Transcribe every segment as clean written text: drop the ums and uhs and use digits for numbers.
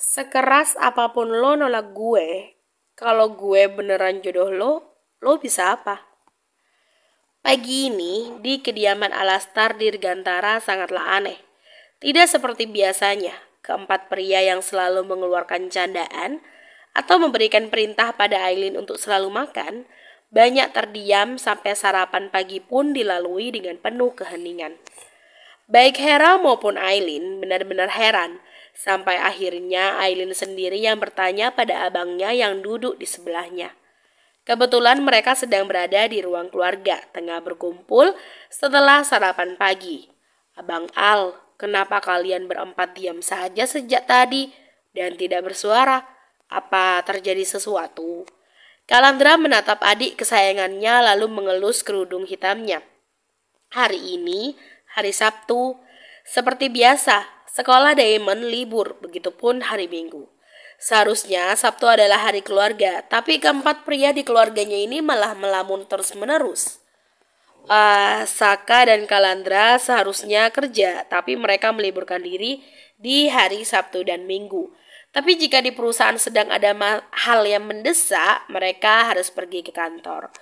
Sekeras apapun lo nolak gue, kalau gue beneran jodoh lo bisa apa? Pagi ini, di kediaman Alastar Dirgantara sangatlah aneh. Tidak seperti biasanya, keempat pria yang selalu mengeluarkan candaan atau memberikan perintah pada Aileen untuk selalu makan, banyak terdiam sampai sarapan pagi pun dilalui dengan penuh keheningan. Baik Hera maupun Aileen benar-benar heran, sampai akhirnya Aileen sendiri yang bertanya pada abangnya yang duduk di sebelahnya. Kebetulan mereka sedang berada di ruang keluarga, tengah berkumpul setelah sarapan pagi. Abang Al, kenapa kalian berempat diam saja sejak tadi dan tidak bersuara? Apa terjadi sesuatu? Kalandra menatap adik kesayangannya lalu mengelus kerudung hitamnya. Hari ini, hari Sabtu, seperti biasa, sekolah Diamond libur, begitupun hari Minggu. Seharusnya Sabtu adalah hari keluarga, tapi keempat pria di keluarganya ini malah melamun terus-menerus. Saka dan Kalandra seharusnya kerja, tapi mereka meliburkan diri di hari Sabtu dan Minggu. Tapi jika di perusahaan sedang ada hal yang mendesak, mereka harus pergi ke kantor.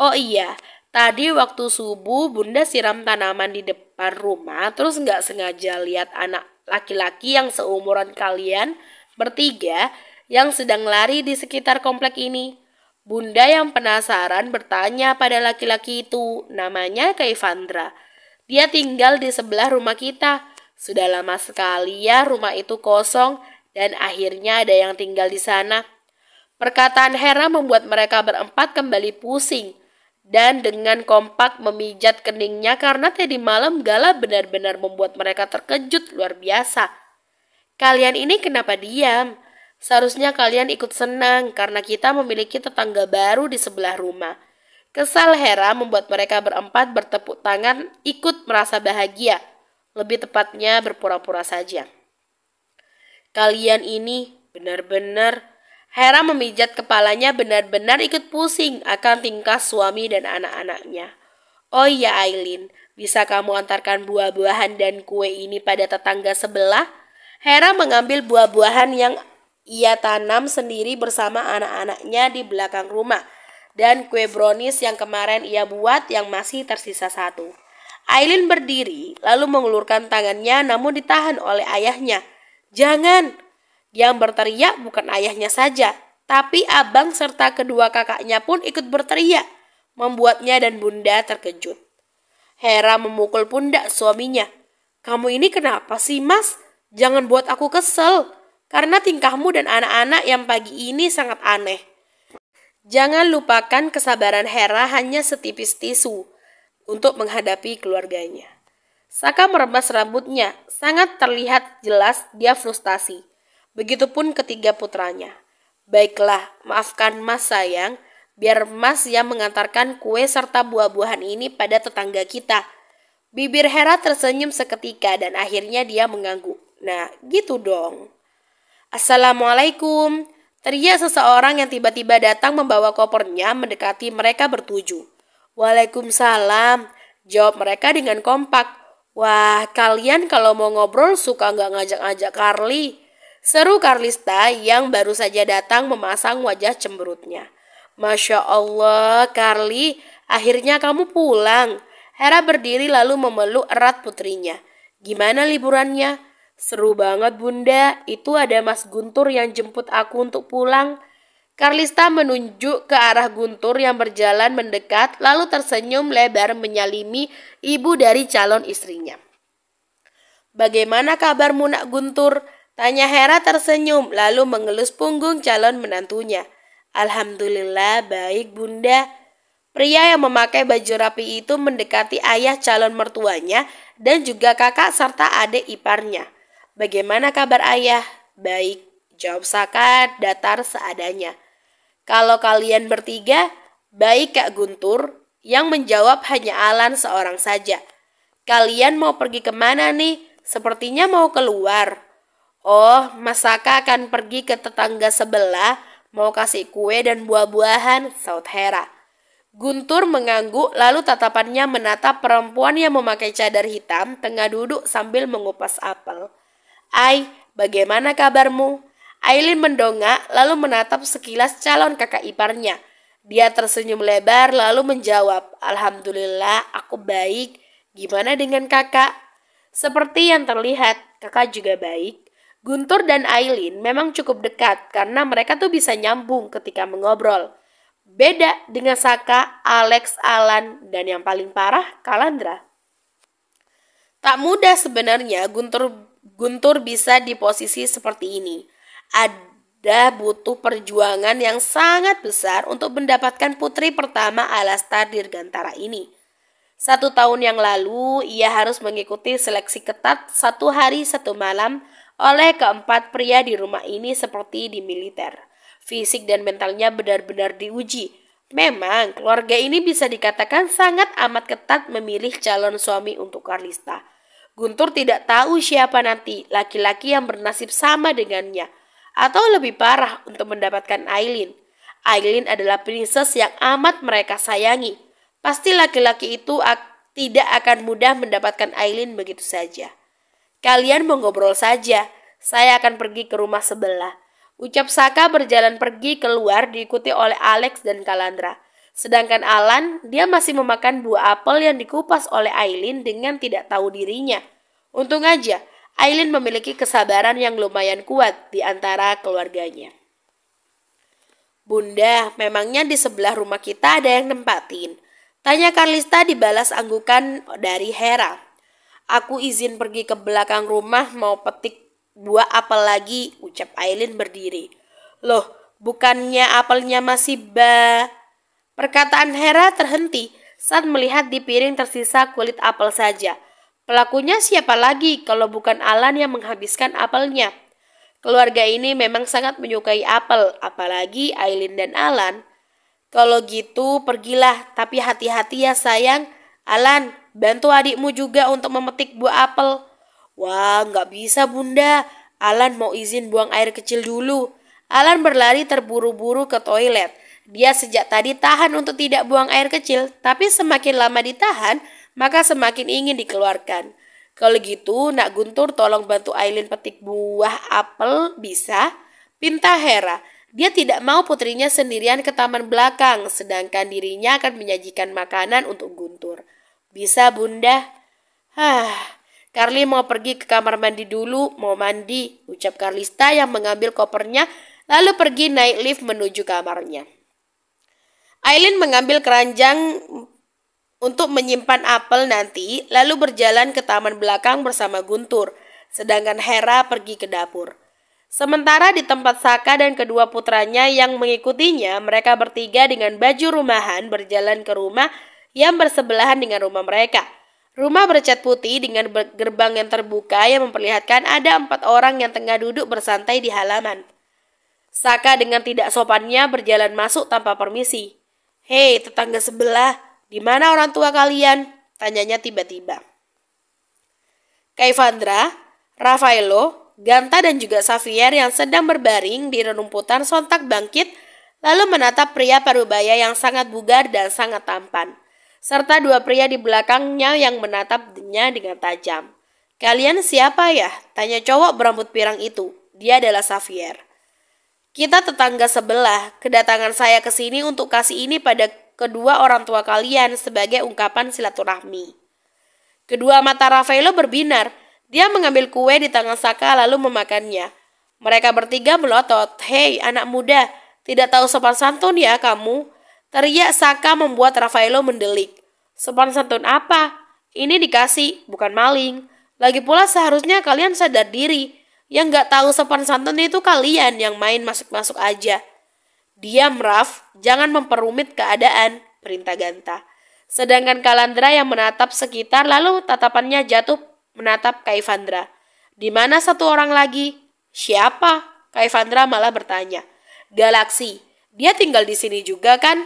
Oh iya, tadi waktu subuh Bunda siram tanaman di depan rumah, terus nggak sengaja lihat anak laki-laki yang seumuran kalian bertiga yang sedang lari di sekitar komplek ini. Bunda yang penasaran bertanya pada laki-laki itu, namanya Kaivandra. Dia tinggal di sebelah rumah kita. Sudah lama sekali ya rumah itu kosong dan akhirnya ada yang tinggal di sana. Perkataan Hera membuat mereka berempat kembali pusing dan dengan kompak memijat keningnya karena tadi malam Gala benar-benar membuat mereka terkejut luar biasa. Kalian ini kenapa diam? Seharusnya kalian ikut senang karena kita memiliki tetangga baru di sebelah rumah. Kesal Hera membuat mereka berempat bertepuk tangan ikut merasa bahagia. Lebih tepatnya berpura-pura saja. Kalian ini benar-benar... Hera memijat kepalanya benar-benar ikut pusing akan tingkah suami dan anak-anaknya. Oh iya Aileen, bisa kamu antarkan buah-buahan dan kue ini pada tetangga sebelah? Hera mengambil buah-buahan yang ia tanam sendiri bersama anak-anaknya di belakang rumah dan kue brownies yang kemarin ia buat yang masih tersisa satu. Aileen berdiri lalu mengulurkan tangannya namun ditahan oleh ayahnya. Jangan! Yang berteriak bukan ayahnya saja, tapi abang serta kedua kakaknya pun ikut berteriak, membuatnya dan Bunda terkejut. Hera memukul pundak suaminya. Kamu ini kenapa sih mas? Jangan buat aku kesel, karena tingkahmu dan anak-anak yang pagi ini sangat aneh. Jangan lupakan kesabaran Hera hanya setipis tisu untuk menghadapi keluarganya. Saka meremas rambutnya, sangat terlihat jelas dia frustasi. Begitupun ketiga putranya. Baiklah, maafkan mas sayang, biar mas yang mengantarkan kue serta buah-buahan ini pada tetangga kita. Bibir Hera tersenyum seketika dan akhirnya dia mengangguk. Nah, gitu dong. Assalamualaikum. Teriak seseorang yang tiba-tiba datang membawa kopernya mendekati mereka bertuju. Waalaikumsalam, jawab mereka dengan kompak. Wah, kalian kalau mau ngobrol suka nggak ngajak-ngajak Carly? Seru Carlista yang baru saja datang memasang wajah cemberutnya. Masya Allah, Carly, akhirnya kamu pulang. Hera berdiri lalu memeluk erat putrinya. Gimana liburannya? Seru banget Bunda, itu ada Mas Guntur yang jemput aku untuk pulang. Carlista menunjuk ke arah Guntur yang berjalan mendekat lalu tersenyum lebar menyalimi ibu dari calon istrinya. Bagaimana kabarmu nak Guntur? Tanya Hera tersenyum lalu mengelus punggung calon menantunya. Alhamdulillah baik Bunda. Pria yang memakai baju rapi itu mendekati ayah calon mertuanya dan juga kakak serta adik iparnya. Bagaimana kabar ayah? Baik, jawab Saka datar seadanya. Kalau kalian bertiga, baik Kak Guntur. Yang menjawab hanya Alan seorang saja. Kalian mau pergi kemana nih? Sepertinya mau keluar. Oh, Mas Saka akan pergi ke tetangga sebelah, mau kasih kue dan buah-buahan, saut Hera. Guntur mengangguk lalu tatapannya menatap perempuan yang memakai cadar hitam tengah duduk sambil mengupas apel. Ai, bagaimana kabarmu? Aileen mendongak lalu menatap sekilas calon kakak iparnya. Dia tersenyum lebar lalu menjawab, "Alhamdulillah, aku baik. Gimana dengan kakak?" Seperti yang terlihat, kakak juga baik. Guntur dan Aileen memang cukup dekat karena mereka tuh bisa nyambung ketika mengobrol. Beda dengan Saka, Alex, Alan, dan yang paling parah, Kalandra. Tak mudah sebenarnya Guntur bisa di posisi seperti ini. Ada butuh perjuangan yang sangat besar untuk mendapatkan putri pertama Alastar Dirgantara ini. 1 tahun yang lalu, ia harus mengikuti seleksi ketat 1 hari 1 malam oleh keempat pria di rumah ini seperti di militer. Fisik dan mentalnya benar-benar diuji. Memang, keluarga ini bisa dikatakan sangat amat ketat memilih calon suami untuk Karlista. Guntur tidak tahu siapa nanti laki-laki yang bernasib sama dengannya. Atau lebih parah untuk mendapatkan Aileen. Aileen adalah princess yang amat mereka sayangi. Pasti laki-laki itu tidak akan mudah mendapatkan Aileen begitu saja. Kalian mau ngobrol saja, saya akan pergi ke rumah sebelah. Ucap Saka berjalan pergi keluar diikuti oleh Alex dan Kalandra. Sedangkan Alan, dia masih memakan buah apel yang dikupas oleh Aileen dengan tidak tahu dirinya. Untung aja, Aileen memiliki kesabaran yang lumayan kuat di antara keluarganya. "Bunda, memangnya di sebelah rumah kita ada yang nempatin?" tanya Karlista dibalas anggukan dari Hera. "Aku izin pergi ke belakang rumah mau petik buah apel lagi," ucap Aileen berdiri. "Loh, bukannya apelnya masih Perkataan Hera terhenti saat melihat di piring tersisa kulit apel saja. Pelakunya siapa lagi kalau bukan Alan yang menghabiskan apelnya? Keluarga ini memang sangat menyukai apel, apalagi Aileen dan Alan. "Kalau gitu pergilah, tapi hati-hati ya sayang. Alan, bantu adikmu juga untuk memetik buah apel." "Wah, nggak bisa bunda. Alan mau izin buang air kecil dulu." Alan berlari terburu-buru ke toilet. Dia sejak tadi tahan untuk tidak buang air kecil, tapi semakin lama ditahan, maka semakin ingin dikeluarkan. "Kalau gitu, Nak Guntur tolong bantu Aileen petik buah apel, bisa?" pinta Hera. Dia tidak mau putrinya sendirian ke taman belakang, sedangkan dirinya akan menyajikan makanan untuk Guntur. "Bisa bunda." "Carly mau pergi ke kamar mandi dulu, mau mandi," ucap Karlista yang mengambil kopernya, lalu pergi naik lift menuju kamarnya. Aileen mengambil keranjang untuk menyimpan apel nanti, lalu berjalan ke taman belakang bersama Guntur, sedangkan Hera pergi ke dapur. Sementara di tempat Saka dan kedua putranya yang mengikutinya, mereka bertiga dengan baju rumahan berjalan ke rumah yang bersebelahan dengan rumah mereka. Rumah bercat putih dengan gerbang yang terbuka yang memperlihatkan ada 4 orang yang tengah duduk bersantai di halaman. Saka dengan tidak sopannya berjalan masuk tanpa permisi. "Hei, tetangga sebelah, di mana orang tua kalian?" tanyanya tiba-tiba. Kaivandra, Rafaelo, Ganta dan juga Xavier yang sedang berbaring di rerumputan sontak bangkit lalu menatap pria parubaya yang sangat bugar dan sangat tampan, serta 2 pria di belakangnya yang menatapnya dengan tajam. "Kalian siapa ya?" tanya cowok berambut pirang itu. Dia adalah Xavier. "Kita tetangga sebelah. Kedatangan saya ke sini untuk kasih ini pada kedua orang tua kalian sebagai ungkapan silaturahmi." Kedua mata Rafaelo berbinar. Dia mengambil kue di tangan Saka lalu memakannya. Mereka bertiga melotot. "Hei anak muda, tidak tahu sopan santun ya kamu?" teriak Saka membuat Rafaelo mendelik. "Sopan santun apa? Ini dikasih, bukan maling. Lagi pula seharusnya kalian sadar diri. Yang nggak tahu sopan santun itu kalian yang main masuk-masuk aja." "Diam, Raf, jangan memperumit keadaan," perintah Ganta. Sedangkan Kalandra yang menatap sekitar lalu tatapannya jatuh menatap Kaivandra. "Di mana 1 orang lagi?" "Siapa?" Kaivandra malah bertanya. "Galaksi. Dia tinggal di sini juga kan?"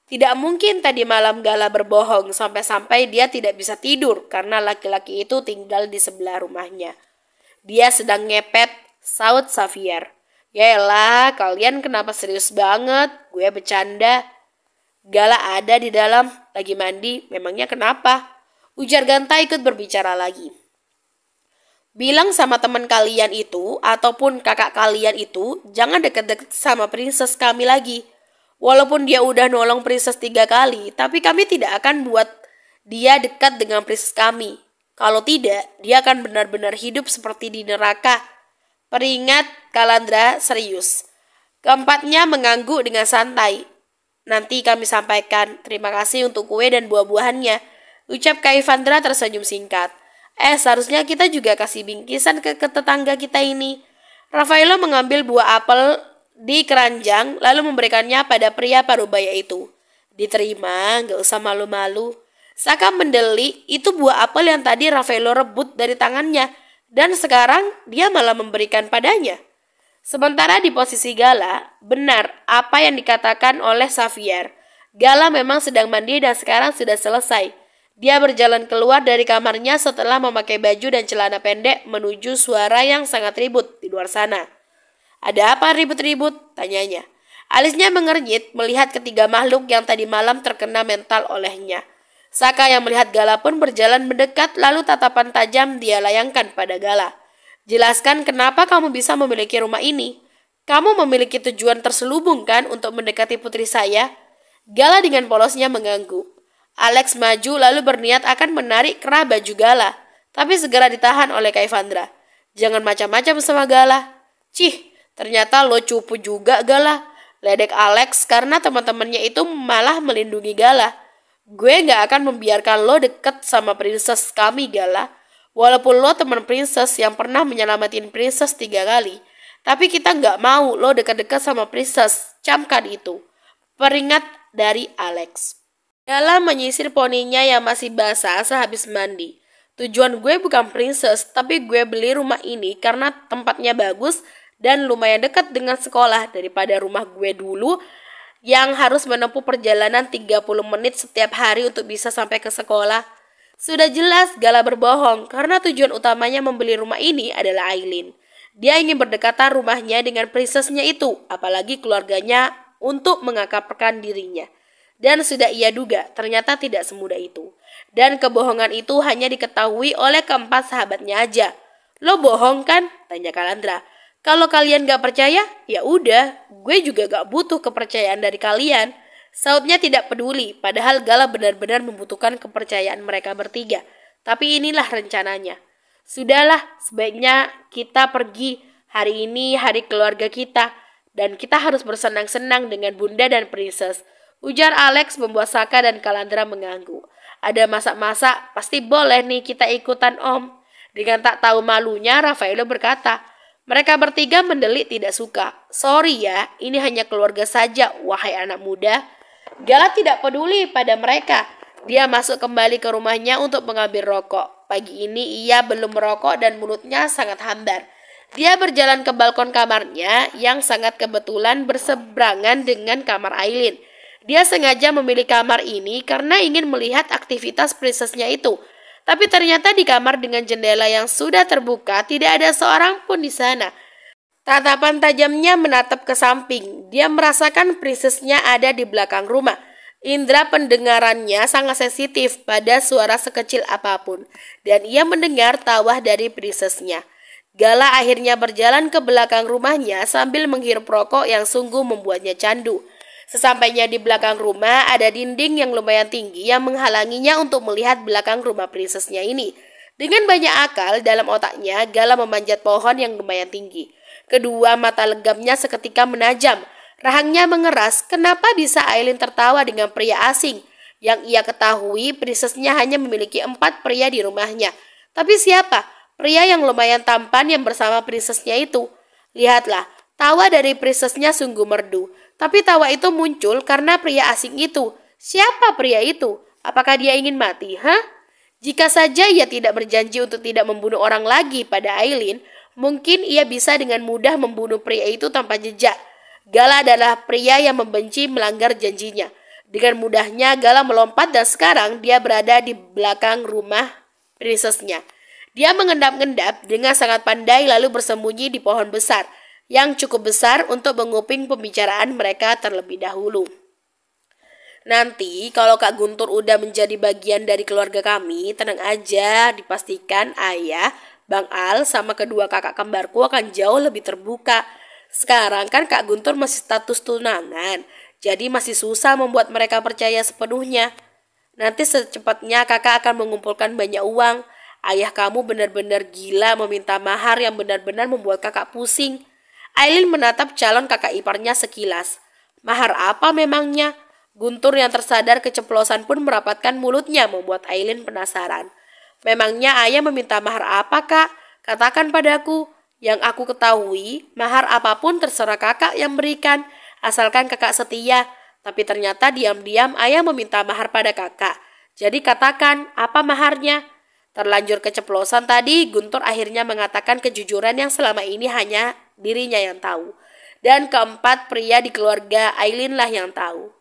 Tidak mungkin tadi malam Gala berbohong sampai-sampai dia tidak bisa tidur karena laki-laki itu tinggal di sebelah rumahnya. "Dia sedang ngepet," saut Xavier. "Yaelah, kalian kenapa serius banget? Gue bercanda." "Gala ada di dalam, lagi mandi, memangnya kenapa?" ujar Ganta ikut berbicara lagi. Bilang sama teman kalian itu ataupun kakak kalian itu jangan deket-deket sama princess kami lagi. Walaupun dia udah nolong princess 3 kali, tapi kami tidak akan buat dia dekat dengan princess kami. Kalau tidak, dia akan benar-benar hidup seperti di neraka. Peringat Kalandra serius. Keempatnya mengangguk dengan santai. Nanti kami sampaikan. Terima kasih untuk kue dan buah-buahannya. Ucap Kaivandra tersenyum singkat. Seharusnya kita juga kasih bingkisan ke tetangga kita ini. Rafaelo mengambil buah apel di keranjang lalu memberikannya pada pria parubaya itu. Diterima, gak usah malu-malu. Saka mendelik, itu buah apel yang tadi Rafaelo rebut dari tangannya. Dan sekarang dia malah memberikan padanya. Sementara di posisi Gala, benar apa yang dikatakan oleh Xavier. Gala memang sedang mandi dan sekarang sudah selesai. Dia berjalan keluar dari kamarnya setelah memakai baju dan celana pendek menuju suara yang sangat ribut di luar sana. Ada apa ribut-ribut? Tanyanya. Alisnya mengernyit melihat ketiga makhluk yang tadi malam terkena mental olehnya. Saka yang melihat Gala pun berjalan mendekat lalu tatapan tajam dia layangkan pada Gala. Jelaskan kenapa kamu bisa memiliki rumah ini. Kamu memiliki tujuan terselubung kan untuk mendekati putri saya? Gala dengan polosnya mengangguk. Alex maju lalu berniat akan menarik kerah baju Gala, tapi segera ditahan oleh Kaivandra. Jangan macam-macam sama Gala. Cih, ternyata lo cupu juga Gala. Ledek Alex karena teman-temannya itu malah melindungi Gala. Gue gak akan membiarkan lo deket sama princess kami Gala. Walaupun lo teman princess yang pernah menyelamatin princess 3 kali, tapi kita gak mau lo dekat-dekat sama princess. Camkan itu. Peringat dari Alex. Gala menyisir poninya yang masih basah sehabis mandi. Tujuan gue bukan princess, tapi gue beli rumah ini karena tempatnya bagus dan lumayan dekat dengan sekolah daripada rumah gue dulu yang harus menempuh perjalanan 30 menit setiap hari untuk bisa sampai ke sekolah. Sudah jelas Gala berbohong karena tujuan utamanya membeli rumah ini adalah Aileen. Dia ingin berdekatan rumahnya dengan princessnya itu, apalagi keluarganya untuk mengakrabkan dirinya. Dan sudah ia duga, ternyata tidak semudah itu. Dan kebohongan itu hanya diketahui oleh keempat sahabatnya aja. Lo bohong kan? Tanya Kalandra. Kalau kalian gak percaya, ya udah, gue juga gak butuh kepercayaan dari kalian. Sautnya tidak peduli, padahal Gala benar-benar membutuhkan kepercayaan mereka bertiga. Tapi inilah rencananya. Sudahlah, sebaiknya kita pergi. Hari ini hari keluarga kita. Dan kita harus bersenang-senang dengan bunda dan princess. Ujar Alex membuat Saka dan Kalandra mengangguk. Ada masak-masak, pasti boleh nih kita ikutan om. Dengan tak tahu malunya, Rafaelo berkata, mereka bertiga mendelik tidak suka. Sorry ya, ini hanya keluarga saja, wahai anak muda. Gala tidak peduli pada mereka. Dia masuk kembali ke rumahnya untuk mengambil rokok. Pagi ini ia belum merokok dan mulutnya sangat hambar. Dia berjalan ke balkon kamarnya yang sangat kebetulan berseberangan dengan kamar Aileen. Dia sengaja memilih kamar ini karena ingin melihat aktivitas princessnya itu. Tapi ternyata di kamar dengan jendela yang sudah terbuka tidak ada seorang pun di sana. Tatapan tajamnya menatap ke samping. Dia merasakan princessnya ada di belakang rumah. Indra pendengarannya sangat sensitif pada suara sekecil apapun. Dan ia mendengar tawa dari princessnya. Gala akhirnya berjalan ke belakang rumahnya sambil menghirup rokok yang sungguh membuatnya candu. Sesampainya di belakang rumah ada dinding yang lumayan tinggi yang menghalanginya untuk melihat belakang rumah princessnya ini. Dengan banyak akal dalam otaknya, Gala memanjat pohon yang lumayan tinggi. Kedua mata legamnya seketika menajam. Rahangnya mengeras, kenapa bisa Aileen tertawa dengan pria asing? Yang ia ketahui princessnya hanya memiliki 4 pria di rumahnya. Tapi siapa? Pria yang lumayan tampan yang bersama princessnya itu. Lihatlah, tawa dari princessnya sungguh merdu. Tapi tawa itu muncul karena pria asing itu. Siapa pria itu? Apakah dia ingin mati? Jika saja ia tidak berjanji untuk tidak membunuh orang lagi pada Aileen, mungkin ia bisa dengan mudah membunuh pria itu tanpa jejak. Gala adalah pria yang membenci melanggar janjinya. Dengan mudahnya Gala melompat dan sekarang dia berada di belakang rumah princessnya. Dia mengendap-endap dengan sangat pandai lalu bersembunyi di pohon besar yang cukup besar untuk menguping pembicaraan mereka terlebih dahulu. Nanti kalau Kak Guntur udah menjadi bagian dari keluarga kami, tenang aja, dipastikan ayah Bang Al sama kedua kakak kembarku akan jauh lebih terbuka. Sekarang kan Kak Guntur masih status tunangan, jadi masih susah membuat mereka percaya sepenuhnya. Nanti secepatnya kakak akan mengumpulkan banyak uang. Ayah kamu benar-benar gila meminta mahar yang benar-benar membuat kakak pusing. Aileen menatap calon kakak iparnya sekilas. Mahar apa memangnya? Guntur yang tersadar keceplosan pun merapatkan mulutnya membuat Aileen penasaran. Memangnya ayah meminta mahar apa, Kak? Katakan padaku. Yang aku ketahui, mahar apapun terserah kakak yang berikan, asalkan kakak setia. Tapi ternyata diam-diam ayah meminta mahar pada kakak. Jadi katakan, apa maharnya? Terlanjur keceplosan tadi, Guntur akhirnya mengatakan kejujuran yang selama ini hanya dirinya yang tahu. Dan keempat pria di keluarga Aileen lah yang tahu.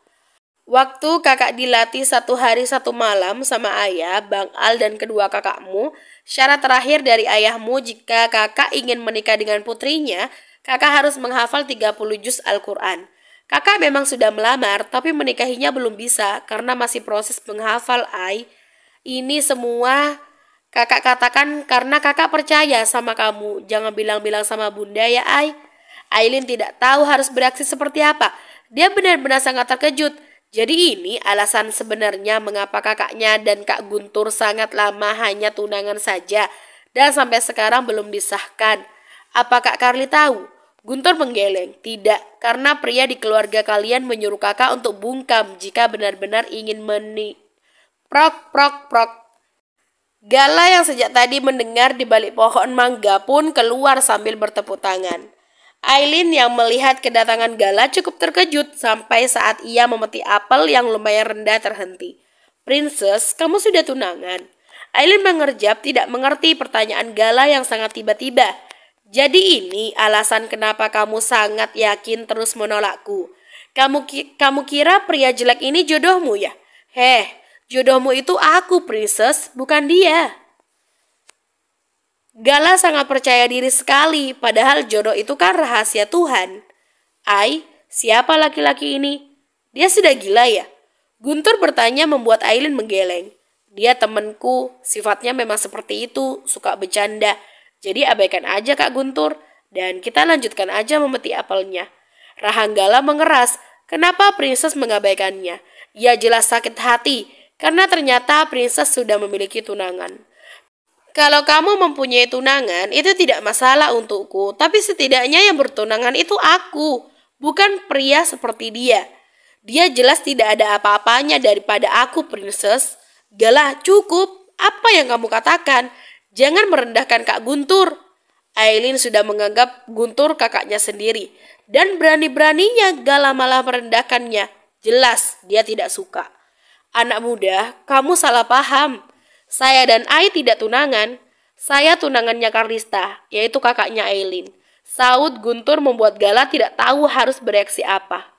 Waktu kakak dilatih 1 hari 1 malam sama ayah, Bang Al dan kedua kakakmu, syarat terakhir dari ayahmu jika kakak ingin menikah dengan putrinya, kakak harus menghafal 30 juz Al-Quran. Kakak memang sudah melamar, tapi menikahinya belum bisa karena masih proses menghafal, Ai. Ini semua kakak katakan karena kakak percaya sama kamu. Jangan bilang-bilang sama bunda ya, Ai. Aileen tidak tahu harus bereaksi seperti apa. Dia benar-benar sangat terkejut. Jadi ini alasan sebenarnya mengapa kakaknya dan Kak Guntur sangat lama hanya tunangan saja dan sampai sekarang belum disahkan. Apa Kak Carly tahu? Guntur menggeleng. Tidak, karena pria di keluarga kalian menyuruh kakak untuk bungkam jika benar-benar ingin Prok, prok, prok. Gala yang sejak tadi mendengar di balik pohon mangga pun keluar sambil bertepuk tangan. Aileen yang melihat kedatangan Gala cukup terkejut sampai saat ia memetik apel yang lumayan rendah terhenti. Princess, kamu sudah tunangan? Aileen mengerjap tidak mengerti pertanyaan Gala yang sangat tiba-tiba. Jadi ini alasan kenapa kamu sangat yakin terus menolakku. Kamu kira pria jelek ini jodohmu ya? Jodohmu itu aku, Princess, bukan dia. Gala sangat percaya diri sekali, padahal jodoh itu kan rahasia Tuhan. Ai, siapa laki-laki ini? Dia sudah gila ya? Guntur bertanya membuat Aileen menggeleng. Dia temanku, sifatnya memang seperti itu, suka bercanda. Jadi abaikan aja Kak Guntur, dan kita lanjutkan aja memetik apelnya. Rahang Gala mengeras, kenapa Princess mengabaikannya? Ia jelas sakit hati, karena ternyata Princess sudah memiliki tunangan. Kalau kamu mempunyai tunangan, itu tidak masalah untukku. Tapi setidaknya yang bertunangan itu aku, bukan pria seperti dia. Dia jelas tidak ada apa-apanya daripada aku, Princess. Gala, cukup. Apa yang kamu katakan? Jangan merendahkan Kak Guntur. Aileen sudah menganggap Guntur kakaknya sendiri. Dan berani-beraninya Gala malah merendahkannya. Jelas dia tidak suka. Anak muda, kamu salah paham. Saya dan Ai tidak tunangan. Saya tunangannya Karlista, yaitu kakaknya Aileen. Saud Guntur membuat Gala tidak tahu harus bereaksi apa.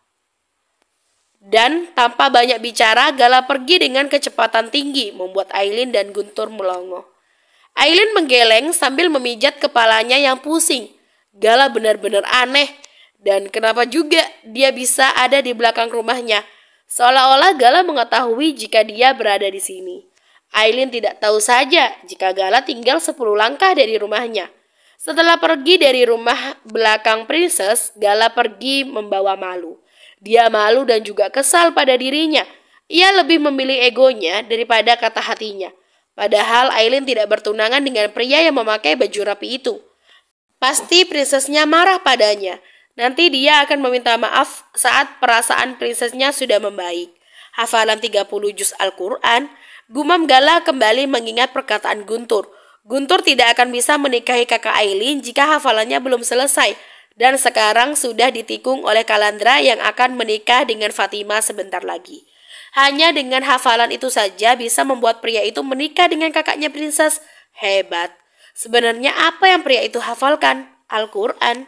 Dan tanpa banyak bicara, Gala pergi dengan kecepatan tinggi, membuat Aileen dan Guntur melongo. Aileen menggeleng sambil memijat kepalanya yang pusing. Gala benar-benar aneh. Dan kenapa juga dia bisa ada di belakang rumahnya? Seolah-olah Gala mengetahui jika dia berada di sini. Aileen tidak tahu saja jika Gala tinggal 10 langkah dari rumahnya. Setelah pergi dari rumah belakang Princess, Gala pergi membawa malu. Dia malu dan juga kesal pada dirinya. Ia lebih memilih egonya daripada kata hatinya. Padahal Aileen tidak bertunangan dengan pria yang memakai baju rapi itu. Pasti princessnya marah padanya. Nanti dia akan meminta maaf saat perasaan princessnya sudah membaik. Hafalan 30 juz Al-Quran. Gumam Gala kembali mengingat perkataan Guntur. Guntur tidak akan bisa menikahi kakak Aileen jika hafalannya belum selesai. Dan sekarang sudah ditikung oleh Kalandra yang akan menikah dengan Fatima sebentar lagi. Hanya dengan hafalan itu saja bisa membuat pria itu menikah dengan kakaknya Princess. Hebat. Sebenarnya apa yang pria itu hafalkan? Al-Quran.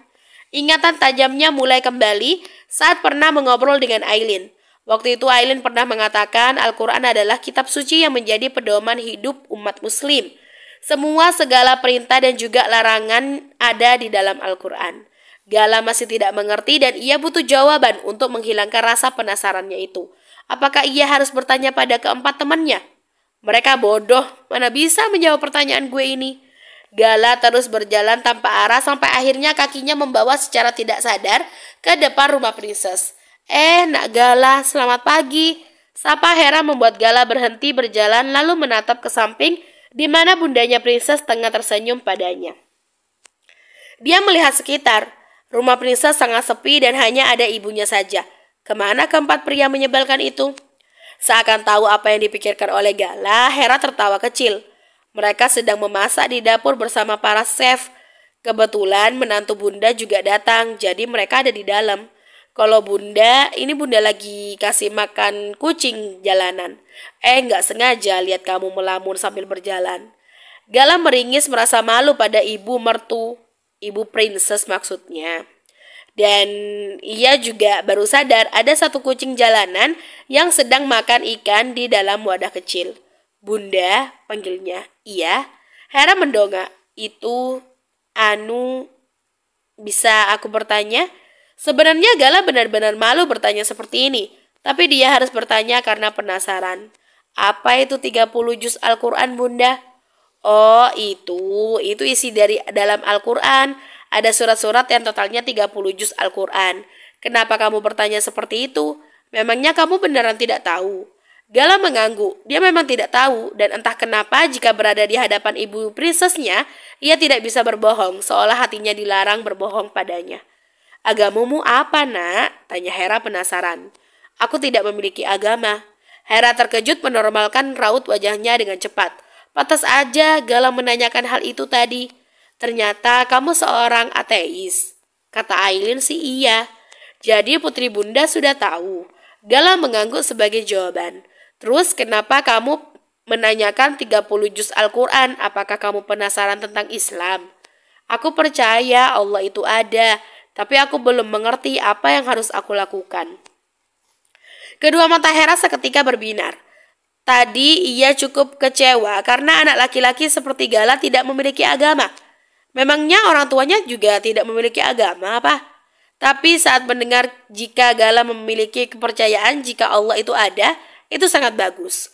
Ingatan tajamnya mulai kembali saat pernah mengobrol dengan Aileen. Waktu itu Aileen pernah mengatakan Al-Quran adalah kitab suci yang menjadi pedoman hidup umat muslim. Semua segala perintah dan juga larangan ada di dalam Al-Quran. Gala masih tidak mengerti dan ia butuh jawaban untuk menghilangkan rasa penasarannya itu. Apakah ia harus bertanya pada keempat temannya? Mereka bodoh, mana bisa menjawab pertanyaan gue ini? Gala terus berjalan tanpa arah sampai akhirnya kakinya membawa secara tidak sadar ke depan rumah Princess. Nak Gala, selamat pagi. Sapa Hera membuat Gala berhenti berjalan lalu menatap ke samping di mana bundanya Princess tengah tersenyum padanya. Dia melihat sekitar. Rumah Princess sangat sepi dan hanya ada ibunya saja. Kemana keempat pria menyebalkan itu? Seakan tahu apa yang dipikirkan oleh Gala, Hera tertawa kecil. Mereka sedang memasak di dapur bersama para chef. Kebetulan menantu bunda juga datang, jadi mereka ada di dalam. Kalau bunda, ini bunda lagi kasih makan kucing jalanan. Nggak sengaja lihat kamu melamun sambil berjalan. Gala meringis merasa malu pada ibu Princess maksudnya. Dan ia juga baru sadar ada satu kucing jalanan yang sedang makan ikan di dalam wadah kecil. Bunda, panggilnya. Iya. Hera mendongak. Itu, bisa aku bertanya? Sebenarnya Gala benar-benar malu bertanya seperti ini. Tapi dia harus bertanya karena penasaran. Apa itu 30 juz Al-Quran, Bunda? Oh, itu isi dari dalam Al-Quran. Ada surat-surat yang totalnya 30 juz Al-Quran. Kenapa kamu bertanya seperti itu? Memangnya kamu beneran tidak tahu? Gala mengangguk. Dia memang tidak tahu, dan entah kenapa jika berada di hadapan ibu princessnya, ia tidak bisa berbohong, seolah hatinya dilarang berbohong padanya. Agamamu apa, nak? Tanya Hera penasaran. Aku tidak memiliki agama. Hera terkejut menormalkan raut wajahnya dengan cepat. Pantas aja Gala menanyakan hal itu tadi. Ternyata kamu seorang ateis. Kata Aileen sih iya. Jadi putri bunda sudah tahu. Gala mengangguk sebagai jawaban. Terus kenapa kamu menanyakan 30 juz Al-Quran? Apakah kamu penasaran tentang Islam? Aku percaya Allah itu ada, tapi aku belum mengerti apa yang harus aku lakukan. Kedua mata Hera seketika berbinar. Tadi ia cukup kecewa karena anak laki-laki seperti Gala tidak memiliki agama. Memangnya orang tuanya juga tidak memiliki agama apa? Tapi saat mendengar jika Gala memiliki kepercayaan jika Allah itu ada, itu sangat bagus.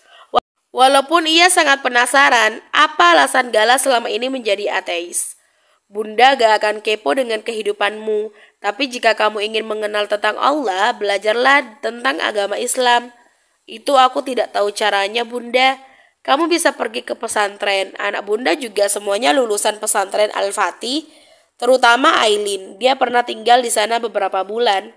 Walaupun ia sangat penasaran, apa alasan Gala selama ini menjadi ateis. Bunda gak akan kepo dengan kehidupanmu, tapi jika kamu ingin mengenal tentang Allah, belajarlah tentang agama Islam. Itu aku tidak tahu caranya, Bunda. Kamu bisa pergi ke pesantren. Anak Bunda juga semuanya lulusan pesantren Al-Fatih, terutama Aileen. Dia pernah tinggal di sana beberapa bulan.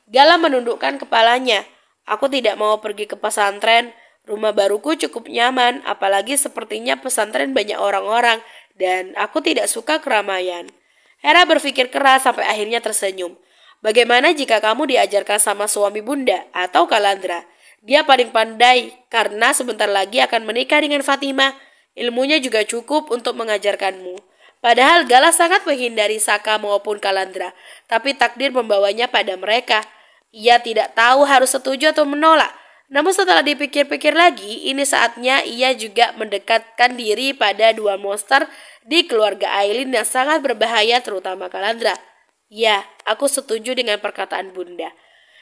Gala menundukkan kepalanya. Aku tidak mau pergi ke pesantren. Rumah baruku cukup nyaman, apalagi sepertinya pesantren banyak orang-orang, dan aku tidak suka keramaian. Hera berpikir keras sampai akhirnya tersenyum. Bagaimana jika kamu diajarkan sama suami Bunda atau Kalandra? Dia paling pandai karena sebentar lagi akan menikah dengan Fatimah. Ilmunya juga cukup untuk mengajarkanmu. Padahal Gala sangat menghindari Saka maupun Kalandra, tapi takdir membawanya pada mereka. Ia tidak tahu harus setuju atau menolak. Namun setelah dipikir-pikir lagi, ini saatnya ia juga mendekatkan diri pada dua monster di keluarga Aileen yang sangat berbahaya, terutama Kalandra. Ya, aku setuju dengan perkataan Bunda.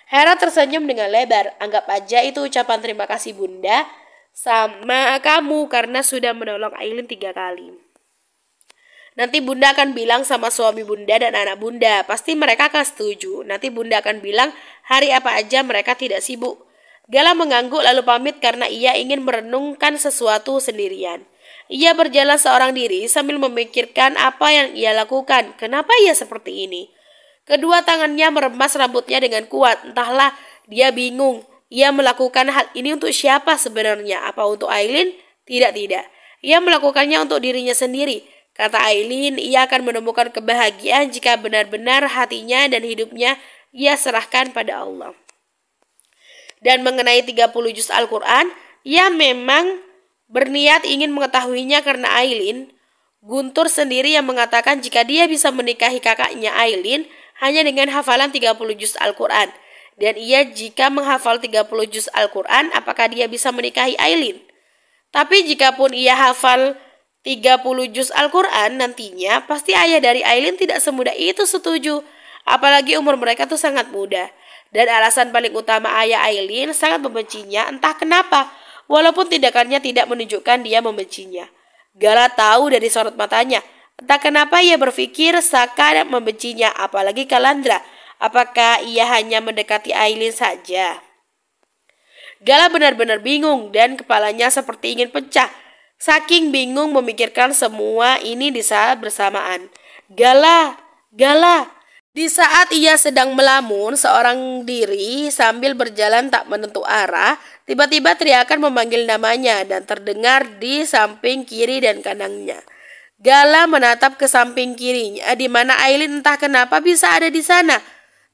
Hera tersenyum dengan lebar. Anggap aja itu ucapan terima kasih Bunda sama kamu karena sudah menolong Aileen 3 kali. Nanti Bunda akan bilang sama suami Bunda dan anak Bunda. Pasti mereka akan setuju. Nanti Bunda akan bilang hari apa aja mereka tidak sibuk. Gala mengangguk lalu pamit karena ia ingin merenungkan sesuatu sendirian. Ia berjalan seorang diri sambil memikirkan apa yang ia lakukan. Kenapa ia seperti ini? Kedua tangannya meremas rambutnya dengan kuat. Entahlah, dia bingung. Ia melakukan hal ini untuk siapa sebenarnya? Apa untuk Aileen? Tidak. Ia melakukannya untuk dirinya sendiri. Kata Aileen, ia akan menemukan kebahagiaan jika benar-benar hatinya dan hidupnya ia serahkan pada Allah. Dan mengenai 30 juz Al-Quran, ia memang berniat ingin mengetahuinya karena Aileen. Guntur sendiri yang mengatakan jika dia bisa menikahi kakaknya Aileen hanya dengan hafalan 30 juz Al-Quran. Dan ia jika menghafal 30 juz Al-Quran, apakah dia bisa menikahi Aileen? Tapi jikapun ia hafal 30 juz Al-Quran nantinya, pasti ayah dari Aileen tidak semudah itu setuju. Apalagi umur mereka tuh sangat muda. Dan alasan paling utama ayah Aileen sangat membencinya, entah kenapa. Walaupun tindakannya tidak menunjukkan dia membencinya. Gala tahu dari sorot matanya, Entah kenapa ia berpikir Saka membencinya, apalagi Kalandra. Apakah ia hanya mendekati Aileen saja? Gala benar-benar bingung dan kepalanya seperti ingin pecah. Saking bingung memikirkan semua ini di saat bersamaan. Gala, Gala. Di saat ia sedang melamun seorang diri sambil berjalan tak menentu arah, tiba-tiba teriakan memanggil namanya dan terdengar di samping kiri dan kanannya. Gala menatap ke samping kirinya, di mana Aileen entah kenapa bisa ada di sana.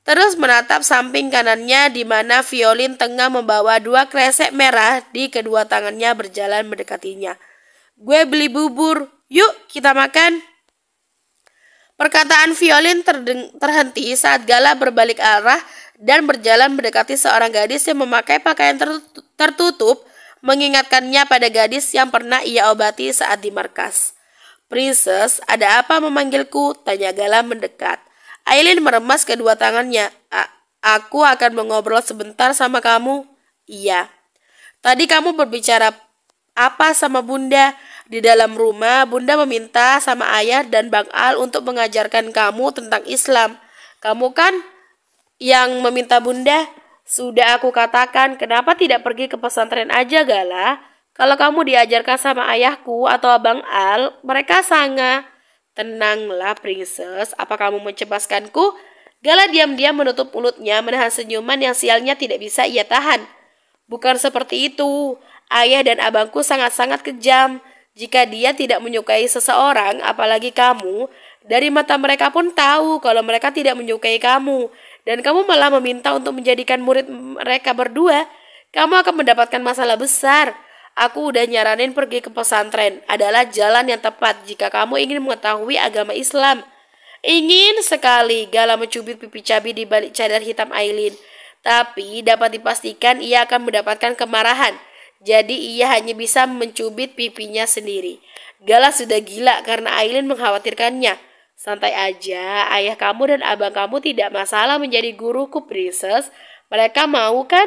Terus menatap samping kanannya, di mana Violin tengah membawa 2 kresek merah di kedua tangannya berjalan mendekatinya. Gue beli bubur, yuk kita makan. Perkataan Violin terhenti saat Gala berbalik arah dan berjalan mendekati seorang gadis yang memakai pakaian tertutup, mengingatkannya pada gadis yang pernah ia obati saat di markas. Princess, ada apa memanggilku? Tanya Gala mendekat. Aileen meremas kedua tangannya. Aku akan mengobrol sebentar sama kamu. Iya. Tadi kamu berbicara apa sama Bunda? Di dalam rumah, Bunda meminta sama ayah dan Bang Al untuk mengajarkan kamu tentang Islam. Kamu kan yang meminta Bunda? Sudah aku katakan, kenapa tidak pergi ke pesantren aja, Gala? Kalau kamu diajarkan sama ayahku atau Abang Al, mereka sangat... Tenanglah, Princess. Apa kamu mencebaskanku? Gala diam-diam menutup mulutnya, menahan senyuman yang sialnya tidak bisa ia tahan. Bukan seperti itu. Ayah dan abangku sangat-sangat kejam. Jika dia tidak menyukai seseorang, apalagi kamu, dari mata mereka pun tahu kalau mereka tidak menyukai kamu. Dan kamu malah meminta untuk menjadikan murid mereka berdua. Kamu akan mendapatkan masalah besar. Aku udah nyaranin pergi ke pesantren. Adalah jalan yang tepat jika kamu ingin mengetahui agama Islam. Ingin sekali. Gala mencubit pipi cabi di balik cadar hitam Aileen. Tapi dapat dipastikan ia akan mendapatkan kemarahan. Jadi ia hanya bisa mencubit pipinya sendiri. Gala sudah gila karena Aileen mengkhawatirkannya. Santai aja, ayah kamu dan abang kamu tidak masalah menjadi guruku, Princess. Mereka mau kan?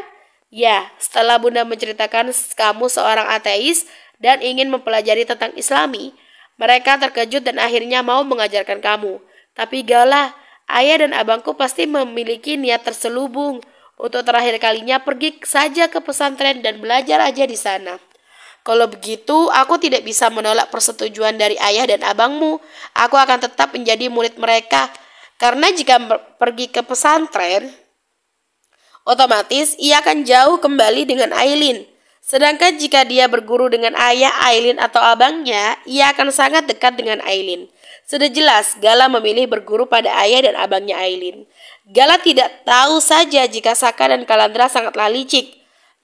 Ya, setelah Bunda menceritakan kamu seorang ateis dan ingin mempelajari tentang Islami, mereka terkejut dan akhirnya mau mengajarkan kamu. Tapi Gala, ayah dan abangku pasti memiliki niat terselubung. Untuk terakhir kalinya pergi saja ke pesantren dan belajar aja di sana. Kalau begitu, aku tidak bisa menolak persetujuan dari ayah dan abangmu. Aku akan tetap menjadi murid mereka. Karena jika pergi ke pesantren, otomatis ia akan jauh kembali dengan Aileen. Sedangkan jika dia berguru dengan ayah Aileen atau abangnya, ia akan sangat dekat dengan Aileen. Sudah jelas, Gala memilih berguru pada ayah dan abangnya Aileen. Gala tidak tahu saja jika Saka dan Kalandra sangatlah licik.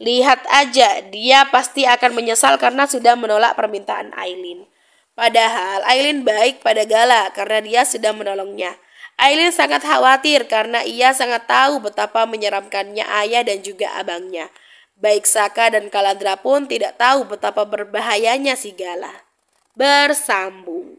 Lihat aja, dia pasti akan menyesal karena sudah menolak permintaan Aileen. Padahal Aileen baik pada Gala karena dia sudah menolongnya. Aileen sangat khawatir karena ia sangat tahu betapa menyeramkannya ayah dan juga abangnya. Baik Saka dan Kalandra pun tidak tahu betapa berbahayanya si Gala. Bersambung.